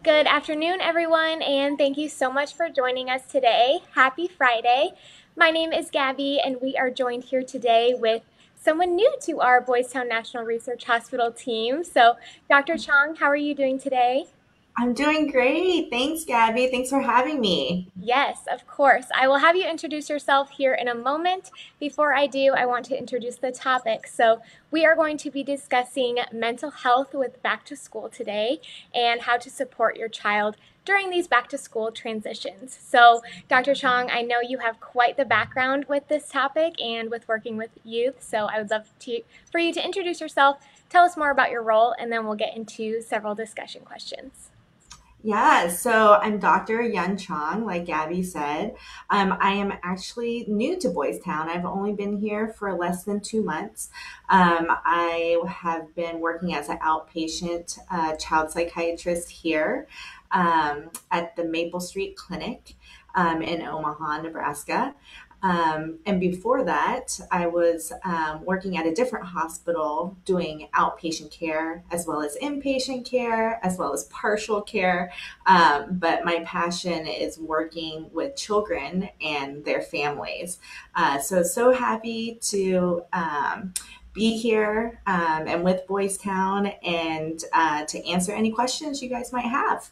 Good afternoon, everyone, and thank you so much for joining us today. Happy Friday. My name is Gabby, and we are joined here today with someone new to our Boys Town National Research Hospital team. So, Dr. Chong, how are you doing today? I'm doing great. Thanks, Gabby. Thanks for having me. Yes, of course. I will have you introduce yourself here in a moment. Before I do, I want to introduce the topic. So, we are going to be discussing mental health with back to school today and how to support your child during these back to school transitions. So, Dr. Chong, I know you have quite the background with this topic and with working with youth. So, I would love for you to introduce yourself, tell us more about your role, and then we'll get into several discussion questions. Yeah, so I'm Dr. Yun Chong, like Gabby said. I am actually new to Boys Town. I've only been here for less than 2 months. I have been working as an outpatient child psychiatrist here at the Maple Street Clinic in Omaha, Nebraska. And before that, I was working at a different hospital doing outpatient care as well as inpatient care, as well as partial care. But my passion is working with children and their families. So happy to be here and with Boys Town and to answer any questions you guys might have.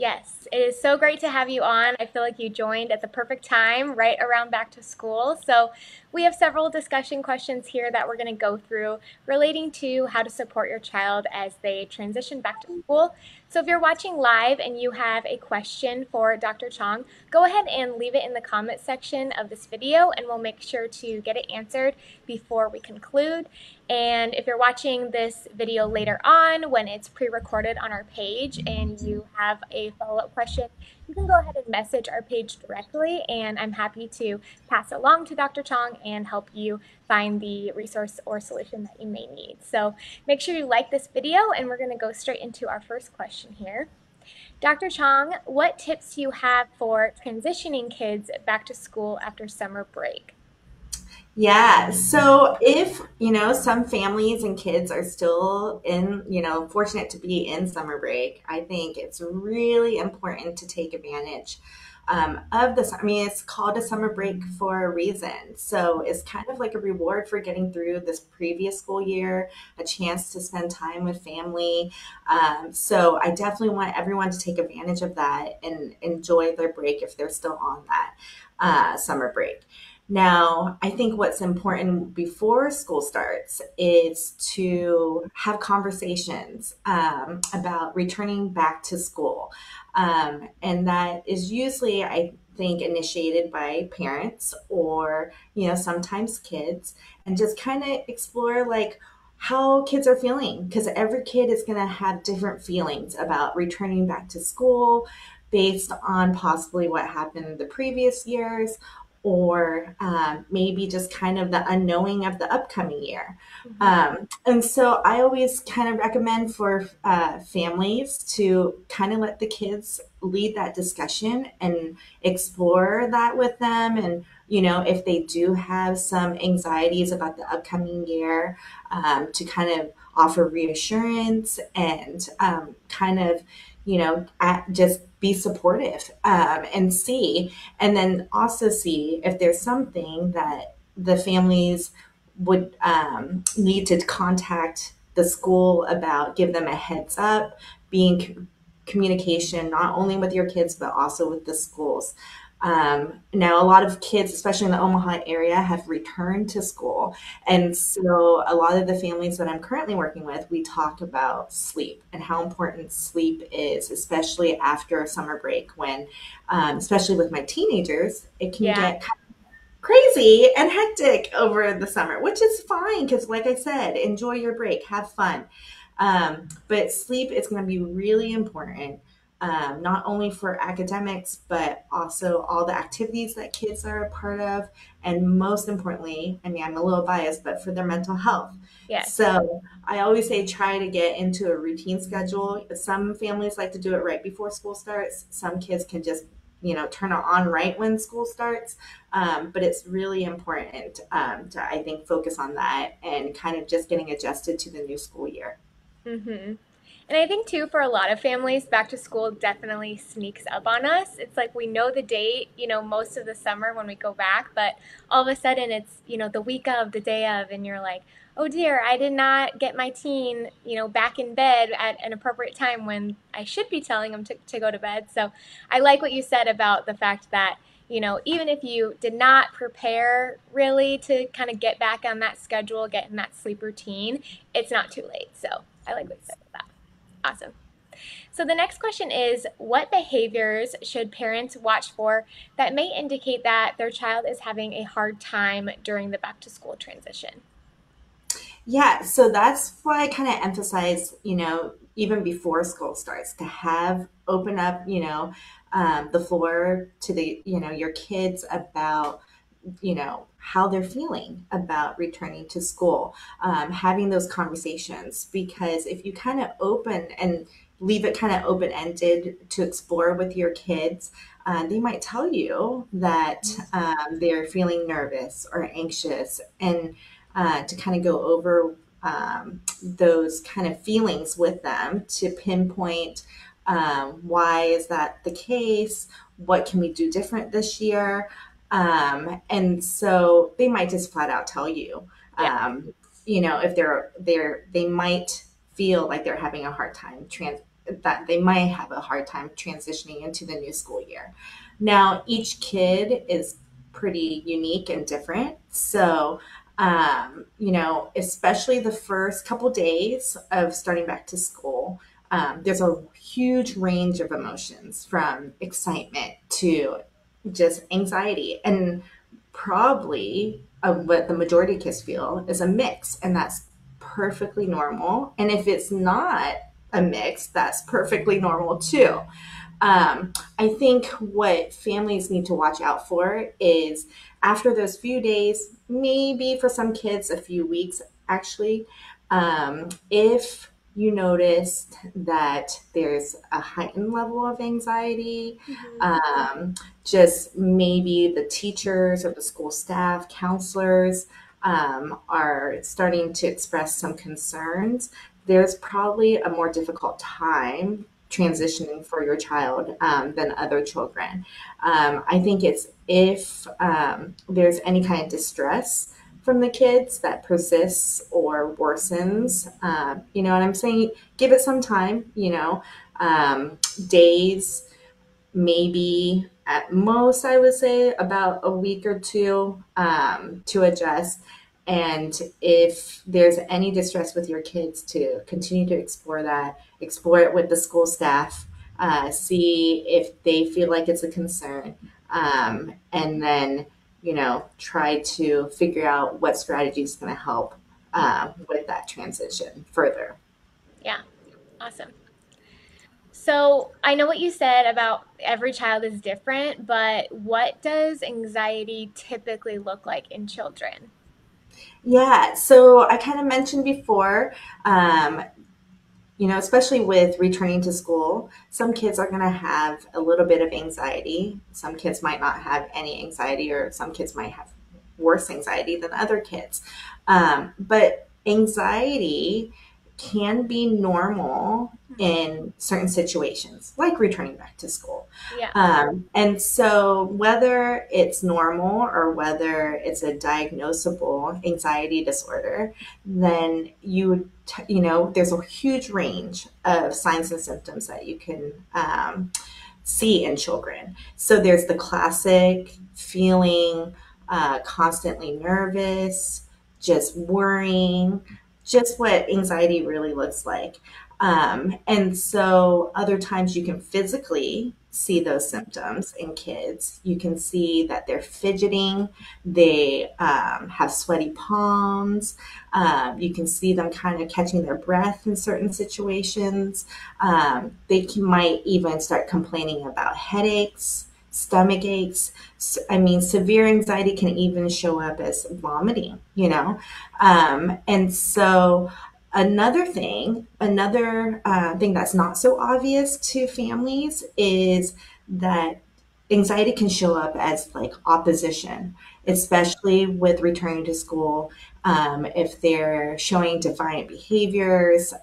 Yes, it is so great to have you on. I feel like you joined at the perfect time, right around back to school. So, we have several discussion questions here that we're going to go through relating to how to support your child as they transition back to school. So, if you're watching live and you have a question for Dr. Chong, go ahead and leave it in the comment section of this video, and we'll make sure to get it answered before we conclude. And if you're watching this video later on when it's pre-recorded on our page and you have a follow-up question, you can go ahead and message our page directly, and I'm happy to pass it along to Dr. Chong and help you find the resource or solution that you may need. So make sure you like this video, and we're going to go straight into our first question here. Dr. Chong, what tips do you have for transitioning kids back to school after summer break? Yeah. So if, some families and kids are still fortunate to be in summer break, I think it's really important to take advantage of this. I mean, it's called a summer break for a reason. So it's kind of like a reward for getting through this previous school year, a chance to spend time with family. So I definitely want everyone to take advantage of that and enjoy their break if they're still on that summer break. Now, I think what's important before school starts is to have conversations about returning back to school. And that is usually, I think, initiated by parents or, sometimes kids, and just kind of explore like how kids are feeling because every kid is going to have different feelings about returning back to school based on possibly what happened the previous years or maybe just kind of the unknowing of the upcoming year. Mhm. And so I always kind of recommend for families to kind of let the kids lead that discussion and explore that with them. And, if they do have some anxieties about the upcoming year, to kind of offer reassurance and kind of, just be supportive and see, and then also see if there's something that the families would need to contact the school about, give them a heads up, being communication not only with your kids but also with the schools. Now, a lot of kids, especially in the Omaha area, have returned to school. And so, a lot of the families that I'm currently working with, we talk about sleep and how important sleep is, especially after a summer break, when, especially with my teenagers, it can Yeah. get kind of crazy and hectic over the summer, which is fine because, like I said, enjoy your break, have fun. But sleep is going to be really important, not only for academics, but also all the activities that kids are a part of. And most importantly, I mean, I'm a little biased, but for their mental health. Yes. So I always say try to get into a routine schedule. Some families like to do it right before school starts. Some kids can just turn it on right when school starts. But it's really important to, I think, focus on that and kind of just getting adjusted to the new school year. Mm-hmm. And I think too, for a lot of families, back to school definitely sneaks up on us. It's like we know the date, most of the summer when we go back, but all of a sudden it's, the week of, the day of, and you're like, oh dear, I did not get my teen, back in bed at an appropriate time when I should be telling them to go to bed. So I like what you said about the fact that, even if you did not prepare really to kind of get back on that schedule, get in that sleep routine, it's not too late. So I like what you said about that. Awesome. So the next question is, what behaviors should parents watch for that may indicate that their child is having a hard time during the back to school transition? Yeah, so that's why I kind of emphasize, even before school starts, to have open up, the floor to your kids about how they're feeling about returning to school, having those conversations. Because if you kind of open and leave it kind of open ended to explore with your kids, they might tell you that they're feeling nervous or anxious, and to kind of go over those kind of feelings with them to pinpoint why is that the case, what can we do different this year, and so they might just flat out tell you, Yeah. if they might feel like they're having a hard time that they might have a hard time transitioning into the new school year. Now, each kid is pretty unique and different. So, especially the first couple days of starting back to school, there's a huge range of emotions from excitement to just anxiety. And probably what the majority of kids feel is a mix, and that's perfectly normal. And if it's not a mix, that's perfectly normal too. I think what families need to watch out for is after those few days, maybe for some kids, a few weeks actually, if you noticed that there's a heightened level of anxiety, Mm-hmm. just maybe the teachers or the school staff, counselors are starting to express some concerns, there's probably a more difficult time transitioning for your child than other children. I think it's if there's any kind of distress from the kids that persists or worsens, and I'm saying give it some time, days, maybe at most, I would say about a week or two to adjust. And if there's any distress with your kids, to continue to explore that, explore it with the school staff, see if they feel like it's a concern, and then, try to figure out what strategy is going to help with that transition further. Yeah. Awesome. So I know what you said about every child is different, but what does anxiety typically look like in children? Yeah, so I kind of mentioned before, um, especially with returning to school, some kids are going to have a little bit of anxiety. Some kids might not have any anxiety, or some kids might have worse anxiety than other kids. But anxiety can be normal in certain situations, like returning back to school. Yeah. And so, whether it's normal or whether it's a diagnosable anxiety disorder, then there's a huge range of signs and symptoms that you can see in children. So, there's the classic feeling constantly nervous, just worrying, just what anxiety really looks like. And so other times you can physically see those symptoms in kids. You can see that they're fidgeting, they have sweaty palms. You can see them kind of catching their breath in certain situations. Might even start complaining about headaches, stomach aches. I mean, severe anxiety can even show up as vomiting. And so another thing that's not so obvious to families is that anxiety can show up as like opposition, especially with returning to school. if they're showing defiant behaviors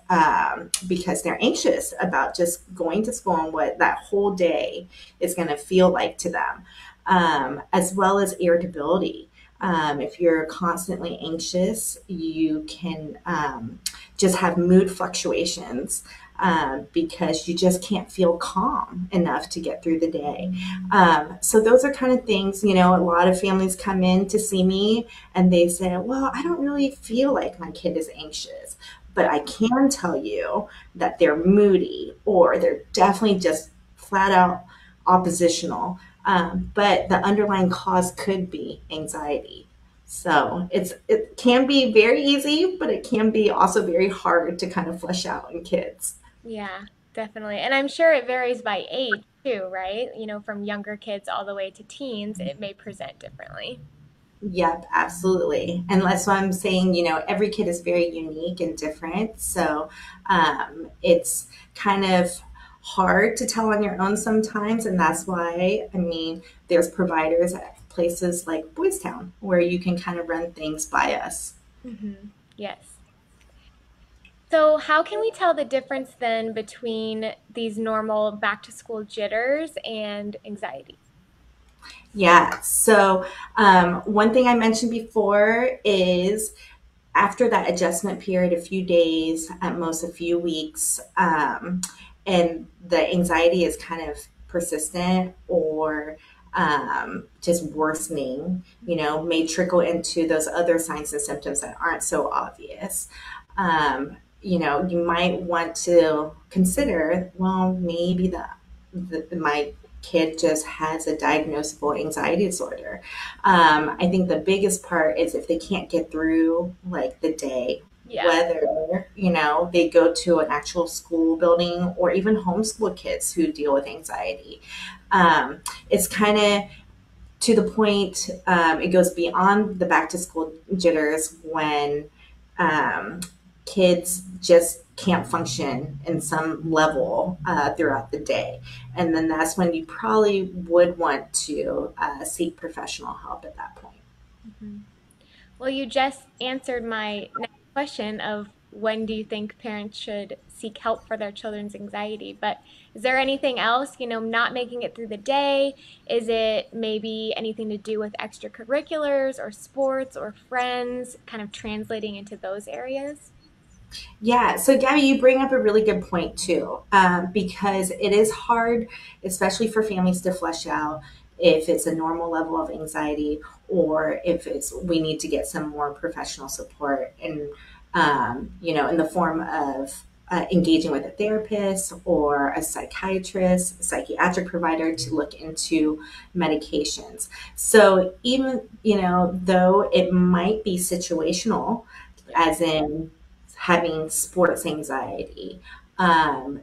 because they're anxious about just going to school and what that whole day is going to feel like to them, as well as irritability. If you're constantly anxious, you can just have mood fluctuations because you just can't feel calm enough to get through the day. So those are kind of things, a lot of families come in to see me and they say, well, I don't really feel like my kid is anxious, but I can tell you that they're moody or they're definitely just flat out oppositional. But the underlying cause could be anxiety. So it can be very easy, but it can be also very hard to kind of flesh out in kids. Yeah, definitely. And I'm sure it varies by age too, right? From younger kids all the way to teens, it may present differently. Yep, absolutely. And that's why I'm saying, every kid is very unique and different. So it's kind of hard to tell on your own sometimes. And that's why, there's providers at places like Boys Town where you can kind of run things by us. Yes. So, how can we tell the difference then between these normal back to school jitters and anxiety? Yeah. So one thing I mentioned before is after that adjustment period, a few days, at most a few weeks, and the anxiety is kind of persistent or just worsening, may trickle into those other signs and symptoms that aren't so obvious. You might want to consider, well, maybe my kid just has a diagnosable anxiety disorder. I think the biggest part is if they can't get through like the day, Yeah. whether, they go to an actual school building or even homeschool kids who deal with anxiety. It's kind of to the point, it goes beyond the back to school jitters when um, kids just can't function in some level throughout the day. And then that's when you probably would want to seek professional help at that point. Mhm. Well, you just answered my next question of when do you think parents should seek help for their children's anxiety? But is there anything else, not making it through the day? Is it maybe anything to do with extracurriculars or sports or friends, kind of translating into those areas? Yeah, so Gabby, you bring up a really good point too, because it is hard, especially for families to flesh out if it's a normal level of anxiety or if it's we need to get some more professional support and in the form of engaging with a therapist or a psychiatrist, psychiatric provider to look into medications. So even though it might be situational, Yeah. as in having sports anxiety,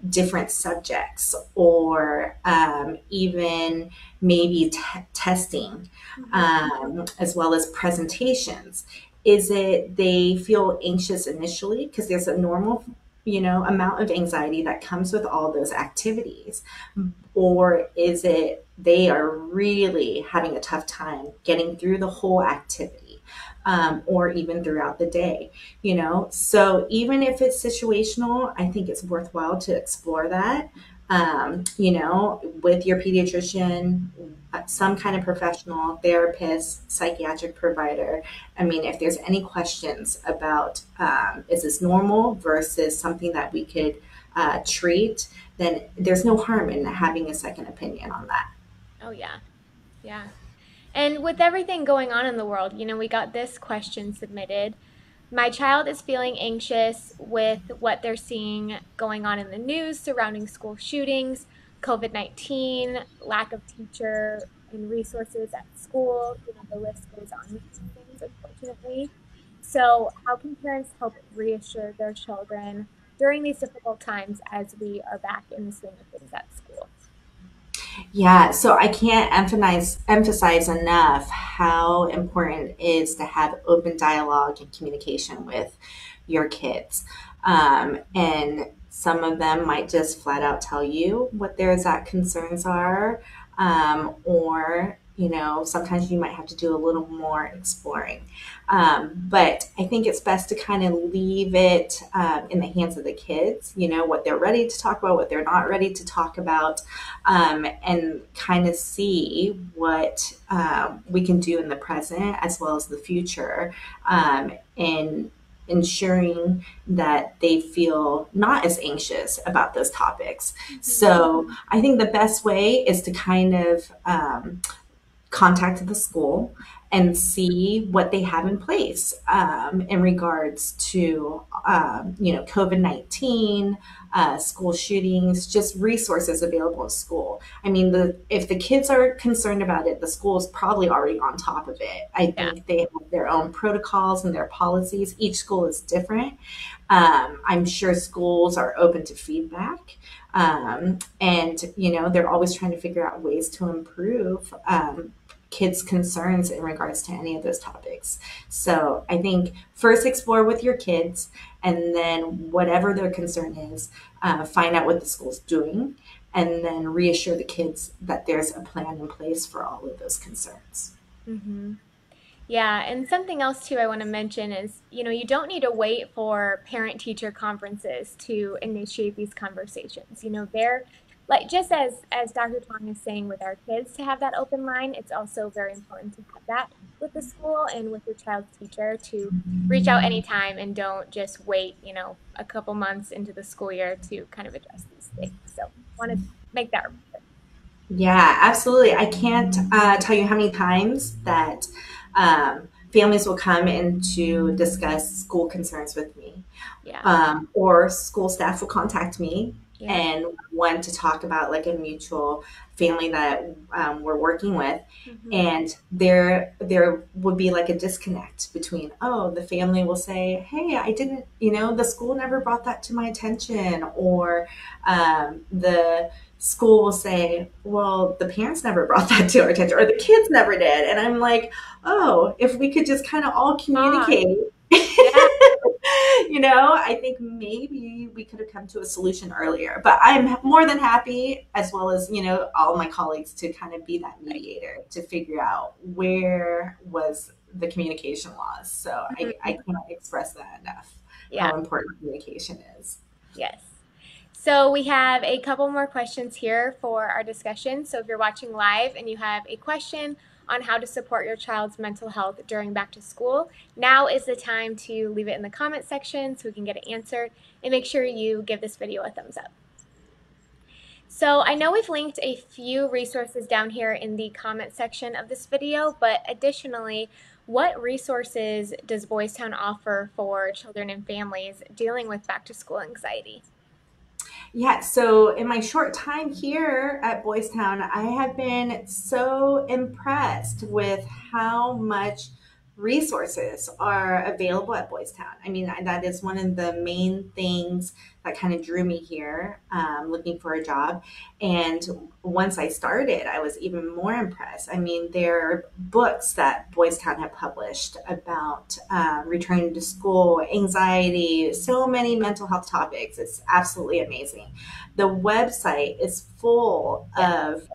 different subjects, or even maybe testing, Hmm. as well as presentations. Is it they feel anxious initially because there's a normal, amount of anxiety that comes with all those activities? Or is it they are really having a tough time getting through the whole activity, or even throughout the day? So even if it's situational, I think it's worthwhile to explore that, with your pediatrician, some kind of professional therapist, psychiatric provider. If there's any questions about is this normal versus something that we could treat, then there's no harm in having a second opinion on that. Oh, yeah. Yeah. And with everything going on in the world, we got this question submitted. My child is feeling anxious with what they're seeing going on in the news surrounding school shootings, COVID-19, lack of teacher and resources at school. The list goes on with these things, unfortunately. So, how can parents help reassure their children during these difficult times as we are back in the swing of things at school? Yeah, so I can't emphasize enough how important it is to have open dialogue and communication with your kids. And some of them might just flat out tell you what their exact concerns are, or sometimes you might have to do a little more exploring. But I think it's best to kind of leave it in the hands of the kids, what they're ready to talk about, what they're not ready to talk about, and kind of see what we can do in the present as well as the future, and ensuring that they feel not as anxious about those topics. Mhm. So I think the best way is to kind of contact the school and see what they have in place in regards to, COVID-19, school shootings, just resources available at school. I mean, if the kids are concerned about it, the school is probably already on top of it. I Yeah. think they have their own protocols and their policies. Each school is different. I'm sure schools are open to feedback. And, they're always trying to figure out ways to improve kids' concerns in regards to any of those topics. So I think first explore with your kids, and then whatever their concern is, find out what the school's doing, and then reassure the kids that there's a plan in place for all of those concerns. Mhm. Yeah, and something else too I want to mention is, you don't need to wait for parent-teacher conferences to initiate these conversations. They're like just as Dr. Tong is saying with our kids to have that open line, it's also very important to have that with the school and with your child's teacher to reach out anytime and don't just wait, a couple months into the school year to kind of address these things. So, want to make that. Yeah, absolutely. I can't tell you how many times that families will come in to discuss school concerns with me, Yeah. or school staff will contact me Yeah. and want to talk about like a mutual family that we're working with, Mhm. and there would be like a disconnect between, oh, the family will say, hey, I didn't, the school never brought that to my attention, or the school will say, well, the parents never brought that to our attention, or the kids never did. And I'm like, oh, if we could just kind of all Ah, communicate, yeah. I think maybe we could have come to a solution earlier. But I'm more than happy, as well as, all my colleagues, to kind of be that mediator to figure out where was the communication loss. So I Mhm. can't express that enough, Yeah. how important communication is. Yes. So we have a couple more questions here for our discussion. So if you're watching live and you have a question on how to support your child's mental health during back to school, now is the time to leave it in the comment section so we can get it answered, and make sure you give this video a thumbs up. So I know we've linked a few resources down here in the comment section of this video, but additionally, what resources does Boys Town offer for children and families dealing with back to school anxiety? Yeah, so in my short time here at Boys Town, I have been so impressed with how much resources are available at Boys Town. I mean, that is one of the main things that kind of drew me here, looking for a job. And once I started, I was even more impressed. I mean, there are books that Boys Town have published about returning to school, anxiety, so many mental health topics. It's absolutely amazing. The website is full Yeah. of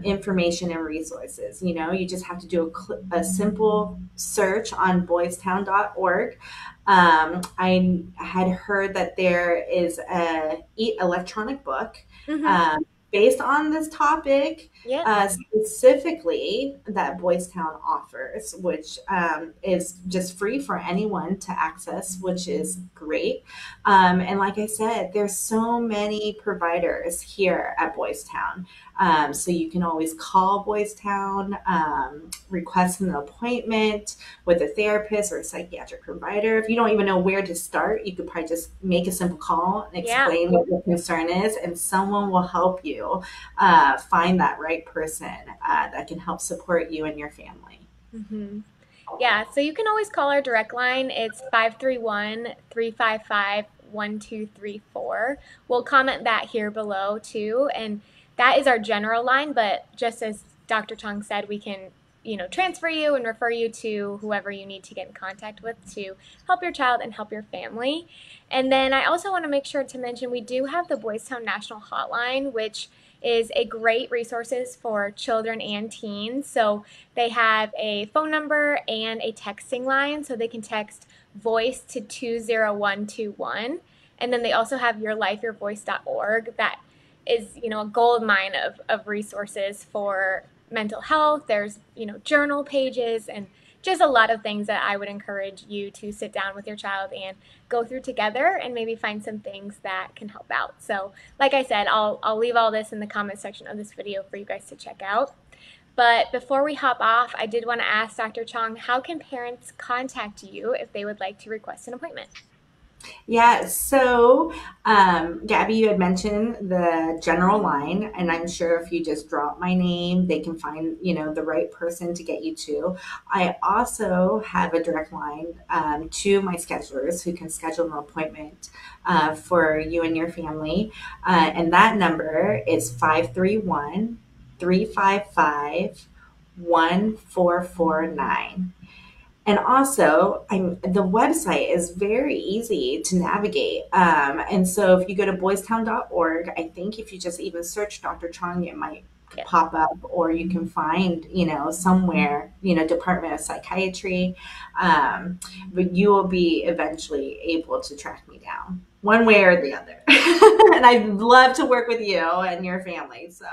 information and resources. You just have to do a simple search on boystown.org. I had heard that there is a electronic book Mm-hmm. um, based on this topic, Yep. specifically, that Boys Town offers, which is just free for anyone to access, which is great. And like I said, there's so many providers here at Boys Town. So you can always call Boys Town, request an appointment with a therapist or a psychiatric provider. If you don't even know where to start, you could probably just make a simple call and Yeah. explain what your concern is, and someone will help you find that right person that can help support you and your family. Mm-hmm. Yeah, so you can always call our direct line. It's 531-355-1234. We'll comment that here below too. And that is our general line, but just as Dr. Chong said, we can transfer you and refer you to whoever you need to get in contact with to help your child and help your family. And then I also want to make sure to mention we do have the Boys Town National Hotline, which is a great resources for children and teens. So they have a phone number and a texting line, so they can text voice to 20121. And then they also have yourlifeyourvoice.org that is, a gold mine of resources for mental health. There's, journal pages and just a lot of things that I would encourage you to sit down with your child and go through together and maybe find some things that can help out. So, like I said, I'll leave all this in the comment section of this video for you guys to check out. But before we hop off, I did want to ask Dr. Chong, how can parents contact you if they would like to request an appointment? Yeah, so Gabby, you had mentioned the general line, and I'm sure if you just drop my name, they can find, the right person to get you to. I also have a direct line to my schedulers who can schedule an appointment for you and your family. And that number is 531-355-1449. And also, the website is very easy to navigate. And so if you go to boystown.org, I think if you just even search Dr. Chong, it might Yeah. pop up, or you can find, somewhere, Department of Psychiatry. But you will be eventually able to track me down one way or the other. And I'd love to work with you and your family. So.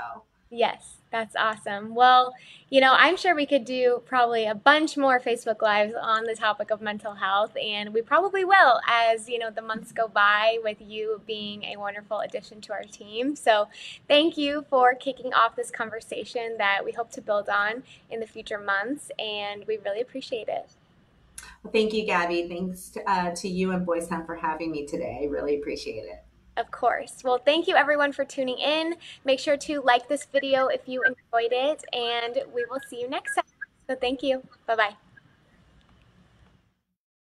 Yes, that's awesome. Well, I'm sure we could do probably a bunch more Facebook Lives on the topic of mental health, and we probably will as, the months go by with you being a wonderful addition to our team. So thank you for kicking off this conversation that we hope to build on in the future months, and we really appreciate it. Well, thank you, Gabby. Thanks to you and Boys Town for having me today. I really appreciate it. Of course. Well, thank you everyone for tuning in. Make sure to like this video if you enjoyed it, and we will see you next time. So thank you. Bye-bye.